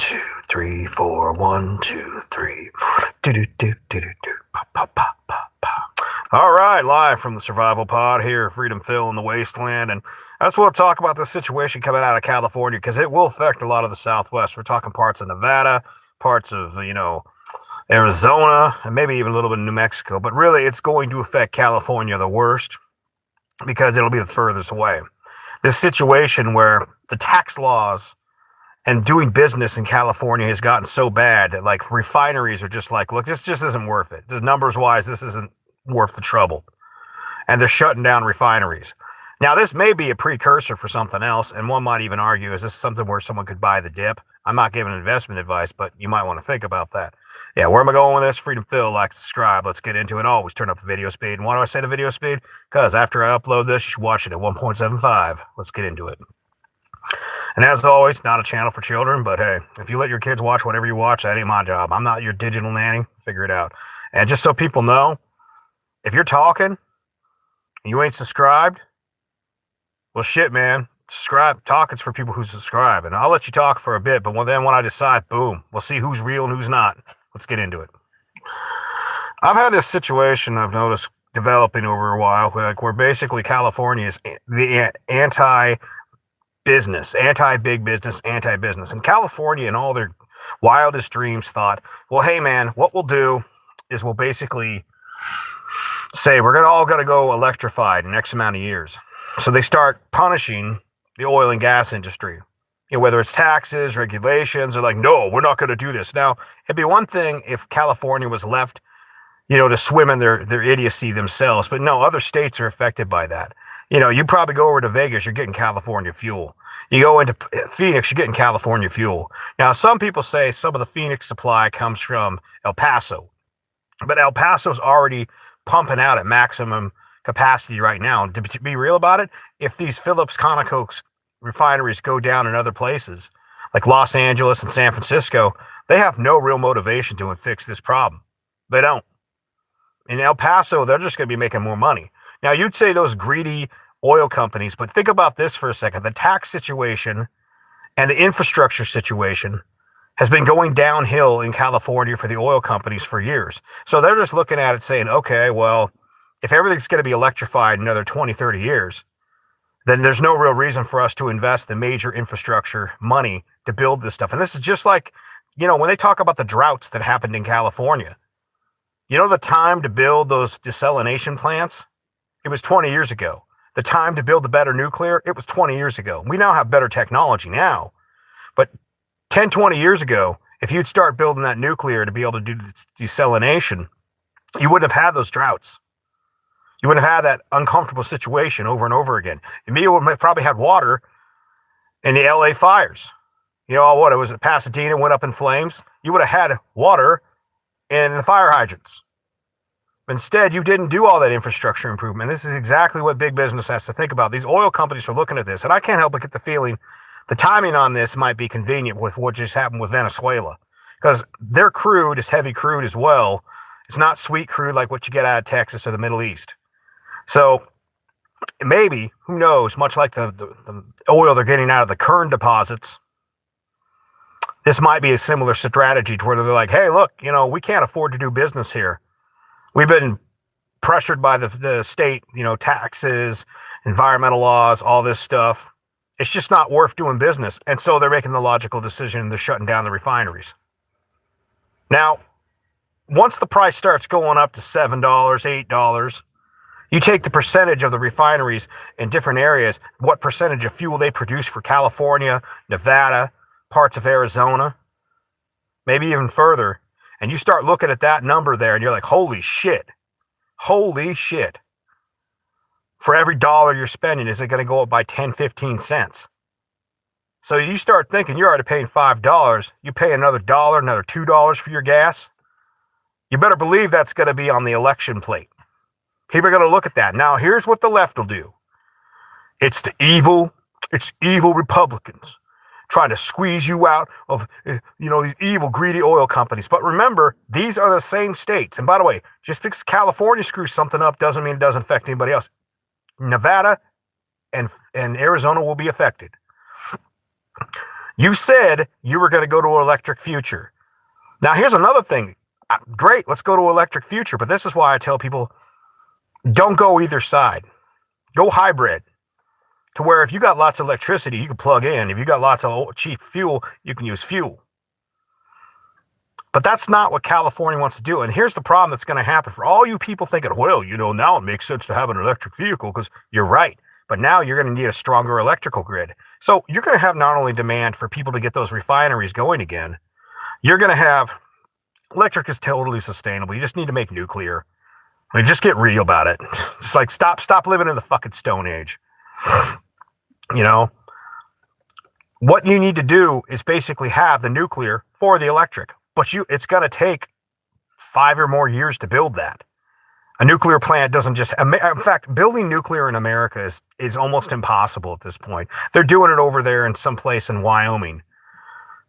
two, three, four. 1, 2, 3. Do do do do do do. Pop pop pop pop pop. All right, live from the Survival Pod here, Freedom Phil in the Wasteland, and I just want to talk about this situation coming out of California because it will affect a lot of the Southwest. We're talking parts of Nevada, parts of Arizona, and maybe even a little bit of New Mexico. But really, it's going to affect California the worst because it'll be the furthest away. This situation where the tax laws and doing business in California has gotten so bad that like refineries are just like, look, this just isn't worth it. The numbers wise, this isn't worth the trouble. And they're shutting down refineries. Now, this may be a precursor for something else, and one might even argue, is this something where someone could buy the dip? I'm not giving investment advice, but you might want to think about that. Yeah, where am I going with this? Freedom Phil, like, subscribe. Let's get into it. Always turn up the video speed. And why do I say the video speed? Because after I upload this, you should watch it at 1.75. Let's get into it. And as always, not a channel for children, but hey, if you let your kids watch whatever you watch, that ain't my job. I'm not your digital nanny. Figure it out. And just so people know, if you're talking and you ain't subscribed, well, shit, man. Subscribe. Talking's for people who subscribe. And I'll let you talk for a bit, but then when I decide, boom, we'll see who's real and who's not. Let's get into it. I've had this situation I've noticed developing over a while, where basically California is the anti-business, anti-big business, anti-business. And California in all their wildest dreams thought, well, hey, man, what we'll do is we'll basically say we're all going to go electrified in X amount of years. So they start punishing the oil and gas industry. Whether it's taxes, regulations, they're like, no, we're not going to do this. Now, it'd be one thing if California was left, to swim in their idiocy themselves. But no, other states are affected by that. You probably go over to Vegas, you're getting California fuel. You go into Phoenix, you're getting California fuel. Now, some people say some of the Phoenix supply comes from El Paso. But El Paso's already pumping out at maximum capacity right now. To be real about it, if these Phillips Conoco refineries go down in other places, like Los Angeles and San Francisco, they have no real motivation to fix this problem. They don't. In El Paso, they're just going to be making more money. Now, you'd say those greedy oil companies, but think about this for a second. The tax situation and the infrastructure situation has been going downhill in California for the oil companies for years. So they're just looking at it saying, okay, well, if everything's going to be electrified in another 20, 30 years, then there's no real reason for us to invest the major infrastructure money to build this stuff. And this is just like, when they talk about the droughts that happened in California, the time to build those desalination plants, it was 20 years ago. The time to build the better nuclear, it was 20 years ago. We now have better technology now. But 10, 20 years ago, if you'd start building that nuclear to be able to do desalination, you wouldn't have had those droughts. You wouldn't have had that uncomfortable situation over and over again. You would have probably had water in the LA fires. What it was, Pasadena went up in flames. You would have had water in the fire hydrants. Instead, you didn't do all that infrastructure improvement. This is exactly what big business has to think about. These oil companies are looking at this, and I can't help but get the feeling the timing on this might be convenient with what just happened with Venezuela, because their crude is heavy crude as well. It's not sweet crude like what you get out of Texas or the Middle East. So maybe, who knows, much like the oil they're getting out of the Kern deposits, this might be a similar strategy to where they're like, hey, look, we can't afford to do business here. We've been pressured by the state, taxes, environmental laws, all this stuff. It's just not worth doing business. And so they're making the logical decision. They're shutting down the refineries. Now, once the price starts going up to $7, $8, you take the percentage of the refineries in different areas, what percentage of fuel they produce for California, Nevada, parts of Arizona, maybe even further, and you start looking at that number there, and you're like, holy shit. Holy shit. For every dollar you're spending, is it going to go up by 10, 15 cents? So you start thinking you're already paying $5. You pay another dollar, another $2 for your gas. You better believe that's going to be on the election plate. People are going to look at that. Now, here's what the left will do. It's evil Republicans trying to squeeze you out of, these evil, greedy oil companies. But remember, these are the same states. And by the way, just because California screws something up doesn't mean it doesn't affect anybody else. Nevada and Arizona will be affected. You said you were going to go to an electric future. Now, here's another thing. Great, let's go to electric future. But this is why I tell people, don't go either side. Go hybrid. To where if you got lots of electricity, you can plug in. If you got lots of cheap fuel, you can use fuel. But that's not what California wants to do. And here's the problem that's going to happen for all you people thinking, well, now it makes sense to have an electric vehicle, because you're right. But now you're going to need a stronger electrical grid. So you're going to have not only demand for people to get those refineries going again, you're going to have electric is totally sustainable. You just need to make nuclear. I mean, just get real about it. Just like stop living in the fucking Stone Age. What you need to do is basically have the nuclear for the electric. But it's going to take 5 or more years to build that. A nuclear plant doesn't just... In fact, building nuclear in America is almost impossible at this point. They're doing it over there in some place in Wyoming.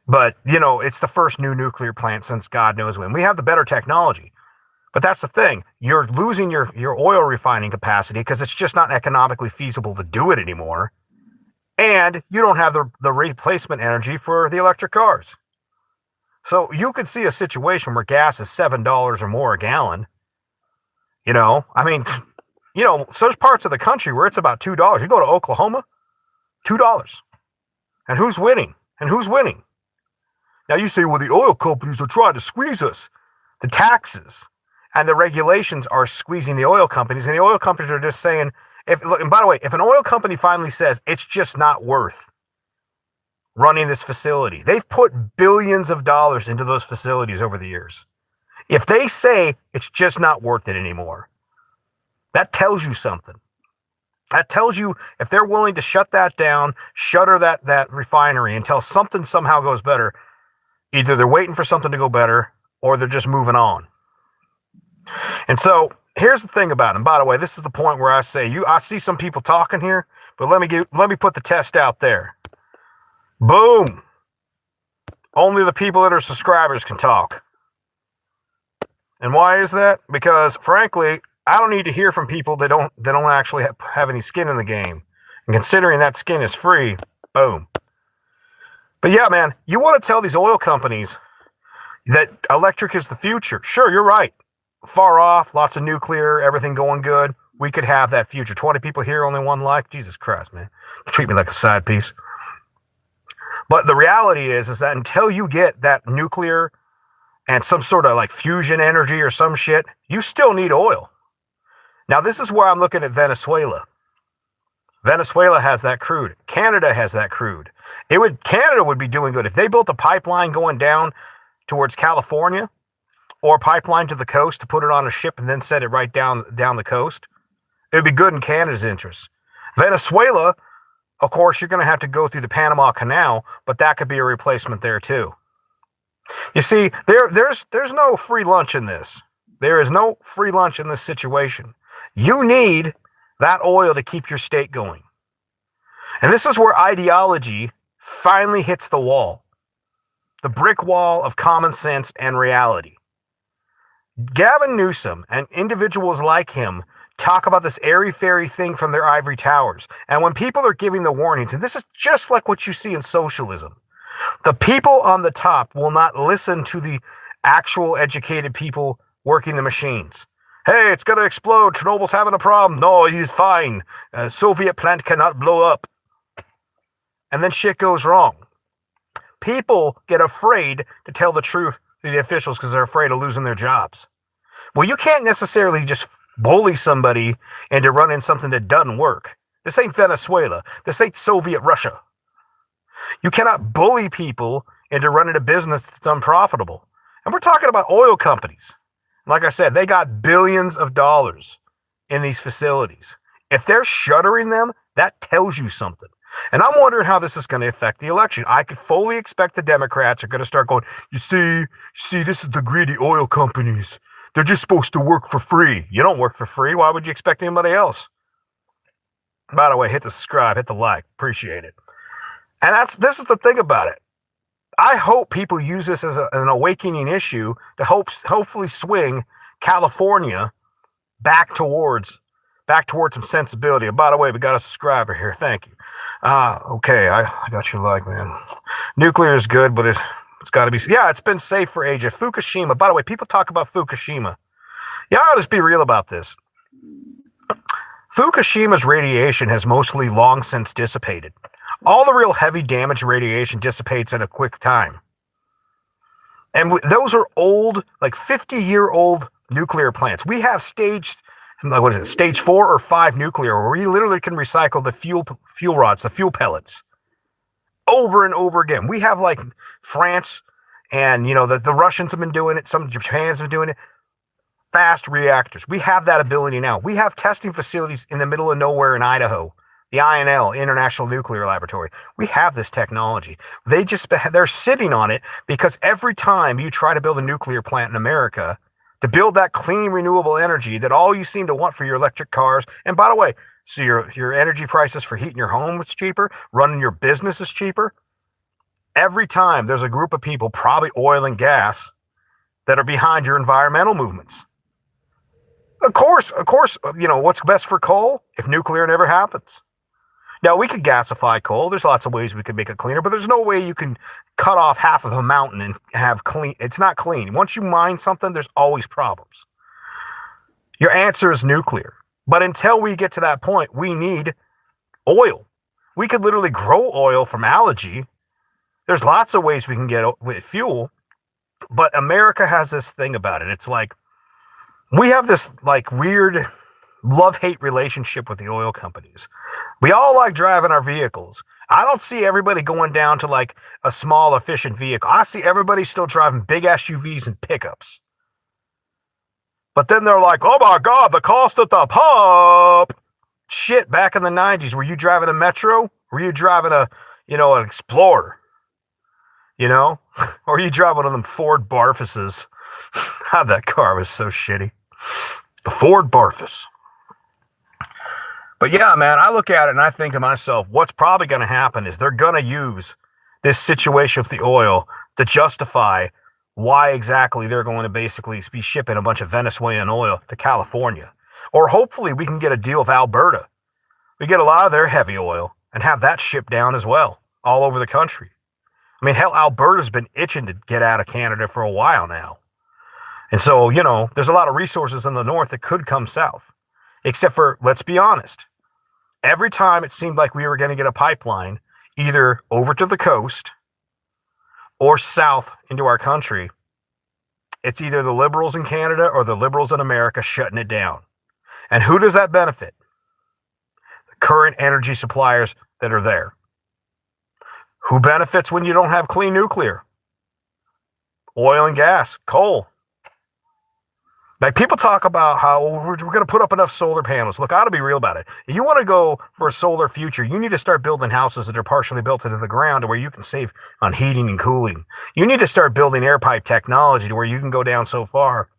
But, it's the first new nuclear plant since God knows when. We have the better technology. But that's the thing. You're losing your oil refining capacity because it's just not economically feasible to do it anymore. And you don't have the replacement energy for the electric cars. So you could see a situation where gas is $7 or more a gallon. So there's parts of the country where it's about $2. You go to Oklahoma, $2. And who's winning? Now you say, well, the oil companies are trying to squeeze us. The taxes and the regulations are squeezing the oil companies, and the oil companies are just saying, and by the way, if an oil company finally says it's just not worth running this facility, they've put billions of dollars into those facilities over the years. If they say it's just not worth it anymore, that tells you something. That tells you if they're willing to shut that down, shutter that refinery until something somehow goes better, either they're waiting for something to go better or they're just moving on. And so here's the thing about it. And by the way, this is the point where I say I see some people talking here, but let me put the test out there. Boom. Only the people that are subscribers can talk. And why is that? Because frankly, I don't need to hear from people that don't actually have any skin in the game. And considering that skin is free, boom. But yeah, man, you want to tell these oil companies that electric is the future. Sure, you're right. Far off, lots of nuclear, everything going good. We could have that future. 20 people here, only one like. Jesus Christ, man. Treat me like a side piece. But the reality is that until you get that nuclear and some sort of like fusion energy or some shit, you still need oil. Now, this is where I'm looking at Venezuela. Venezuela has that crude. Canada has that crude. Canada would be doing good if they built a pipeline going down towards California, or a pipeline to the coast to put it on a ship and then set it right down the coast. It would be good in Canada's interest. Venezuela, of course, you're going to have to go through the Panama Canal, but that could be a replacement there too. You see, there's no free lunch in this. There is no free lunch in this situation. You need that oil to keep your state going. And this is where ideology finally hits the wall. The brick wall of common sense and reality. Gavin Newsom and individuals like him talk about this airy-fairy thing from their ivory towers. And when people are giving the warnings, and this is just like what you see in socialism, the people on the top will not listen to the actual educated people working the machines. Hey, it's going to explode. Chernobyl's having a problem. No, he's fine. A Soviet plant cannot blow up. And then shit goes wrong. People get afraid to tell the truth to the officials because they're afraid of losing their jobs. Well, you can't necessarily just bully somebody into running something that doesn't work. This ain't Venezuela. This ain't Soviet Russia. You cannot bully people into running a business that's unprofitable. And we're talking about oil companies. Like I said, they got billions of dollars in these facilities. If they're shuttering them, that tells you something. And I'm wondering how this is going to affect the election. I could fully expect the Democrats are going to start going, you see, this is the greedy oil companies. They're just supposed to work for free. You don't work for free. Why would you expect anybody else? By the way, hit the subscribe, hit the like. Appreciate it. And this is the thing about it. I hope people use this as an awakening issue to hopefully swing California back towards back towards some sensibility. And by the way, we got a subscriber here. Thank you. Okay, I got your like, man. Nuclear is good, but it's got to be. Yeah, it's been safe for ages. Fukushima. By the way, people talk about Fukushima. Yeah, I'll just be real about this. Fukushima's radiation has mostly long since dissipated. All the real heavy damage radiation dissipates in a quick time. And those are old, like 50-year-old nuclear plants. We have stage 4 or 5 nuclear, where we literally can recycle the fuel rods, the fuel pellets, over and over again. We have like France and, the Russians have been doing it. Some Japan's been doing it. Fast reactors. We have that ability now. We have testing facilities in the middle of nowhere in Idaho, the INL, International Nuclear Laboratory. We have this technology. They're sitting on it because every time you try to build a nuclear plant in America, to build that clean, renewable energy that all you seem to want for your electric cars, and by the way, so your energy prices for heating your home is cheaper, running your business is cheaper. Every time there's a group of people, probably oil and gas, that are behind your environmental movements. Of course, what's best for coal if nuclear never happens? Now, we could gasify coal. There's lots of ways we could make it cleaner, but there's no way you can cut off half of a mountain and have clean. It's not clean. Once you mine something, there's always problems. Your answer is nuclear. But until we get to that point, we need oil. We could literally grow oil from algae. There's lots of ways we can get with fuel, but America has this thing about it. It's like, we have this like weird love-hate relationship with the oil companies. We all like driving our vehicles. I don't see everybody going down to like a small, efficient vehicle. I see everybody still driving big SUVs and pickups. But then they're like, oh my God, the cost at the pump. Shit, back in the 90s, were you driving a Metro? Were you driving an Explorer? Or were you driving one of them Ford Barfuses? That car was so shitty. The Ford Barfus. But yeah, man, I look at it and I think to myself, what's probably going to happen is they're going to use this situation with the oil to justify why exactly they're going to basically be shipping a bunch of Venezuelan oil to California. Or hopefully we can get a deal with Alberta. We get a lot of their heavy oil and have that shipped down as well, all over the country. I mean, hell, Alberta's been itching to get out of Canada for a while now. And so, there's a lot of resources in the north that could come south. Except for, let's be honest, every time it seemed like we were going to get a pipeline, either over to the coast or south into our country, it's either the liberals in Canada or the liberals in America shutting it down. And who does that benefit? The current energy suppliers that are there. Who benefits when you don't have clean nuclear? Oil and gas, coal. Like, people talk about how we're going to put up enough solar panels. Look, I ought to be real about it. If you want to go for a solar future, you need to start building houses that are partially built into the ground to where you can save on heating and cooling. You need to start building air pipe technology to where you can go down so far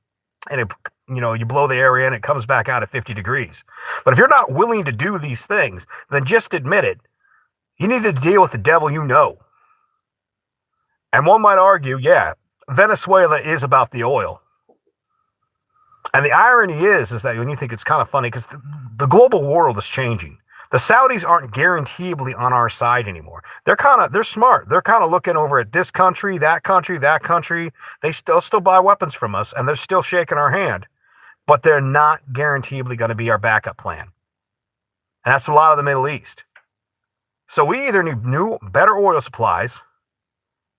and you blow the air in, it comes back out at 50 degrees. But if you're not willing to do these things, then just admit it. You need to deal with the devil you know. And one might argue, yeah, Venezuela is about the oil. And the irony is that when you think, it's kind of funny, because the global world is changing. The Saudis aren't guaranteedly on our side anymore. They're smart. They're kind of looking over at this country, that country, that country. They still buy weapons from us, and they're still shaking our hand. But they're not guaranteedly going to be our backup plan. And that's a lot of the Middle East. So we either need better oil supplies,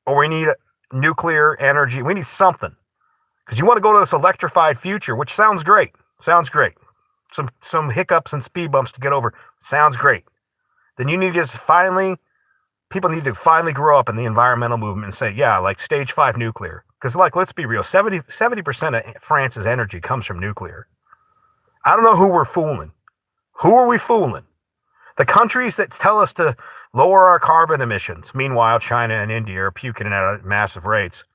or we need nuclear energy. We need something. Because you want to go to this electrified future, which sounds great. Sounds great. Some hiccups and speed bumps to get over. Sounds great. Then you need to people need to finally grow up in the environmental movement and say, yeah, like stage 5 nuclear. Because, let's be real, 70% of France's energy comes from nuclear. I don't know who we're fooling. Who are we fooling? The countries that tell us to lower our carbon emissions. Meanwhile, China and India are puking it out at massive rates.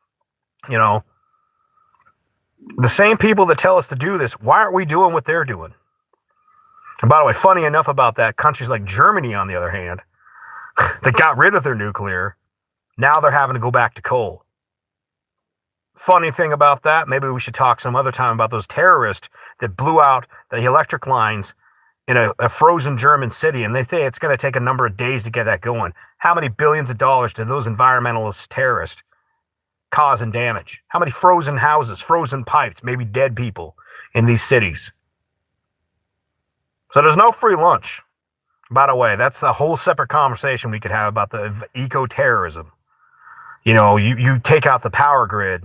The same people that tell us to do this, why aren't we doing what they're doing? And by the way, funny enough about that, countries like Germany, on the other hand, that got rid of their nuclear, now they're having to go back to coal. Funny thing about that, maybe we should talk some other time about those terrorists that blew out the electric lines in a frozen German city, and they say it's going to take a number of days to get that going. How many billions of dollars do those environmentalist terrorists cause and damage? How many frozen houses, frozen pipes, maybe dead people in these cities? So there's no free lunch. By the way, that's a whole separate conversation we could have about the eco-terrorism. You know, you take out the power grid.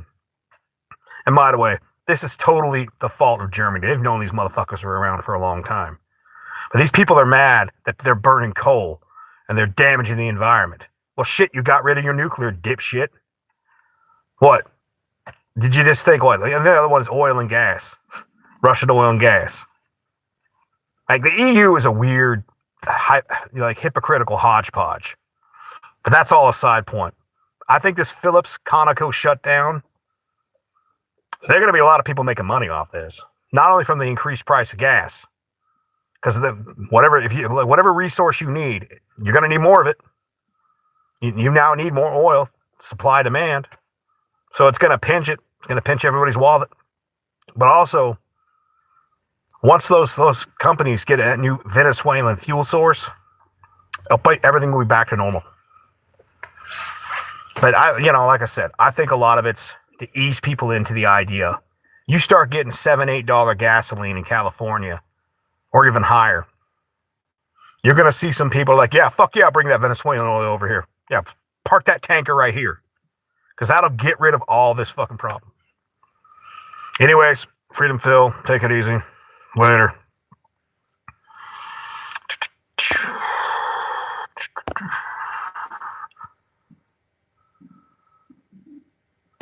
And by the way, this is totally the fault of Germany. They've known these motherfuckers were around for a long time. But these people are mad that they're burning coal and they're damaging the environment. Well, shit, you got rid of your nuclear, dipshit. What? Did you just think what? And the other one is oil and gas. Russian oil and gas. Like, the EU is a weird, like, hypocritical hodgepodge. But that's all a side point. I think this Phillips Conoco shutdown, there are going to be a lot of people making money off this. Not only from the increased price of gas, because whatever resource you need, you're going to need more of it. You now need more oil, supply demand. So it's going to pinch it. It's going to pinch everybody's wallet. But also, once those companies get a new Venezuelan fuel source, everything will be back to normal. But like I said, I think a lot of it's to ease people into the idea. You start getting $7, $8 gasoline in California, or even higher, you're going to see some people like, yeah, fuck yeah, bring that Venezuelan oil over here. Yeah, park that tanker right here. Because that'll get rid of all this fucking problem. Anyways, Freedom Phil, take it easy. Later.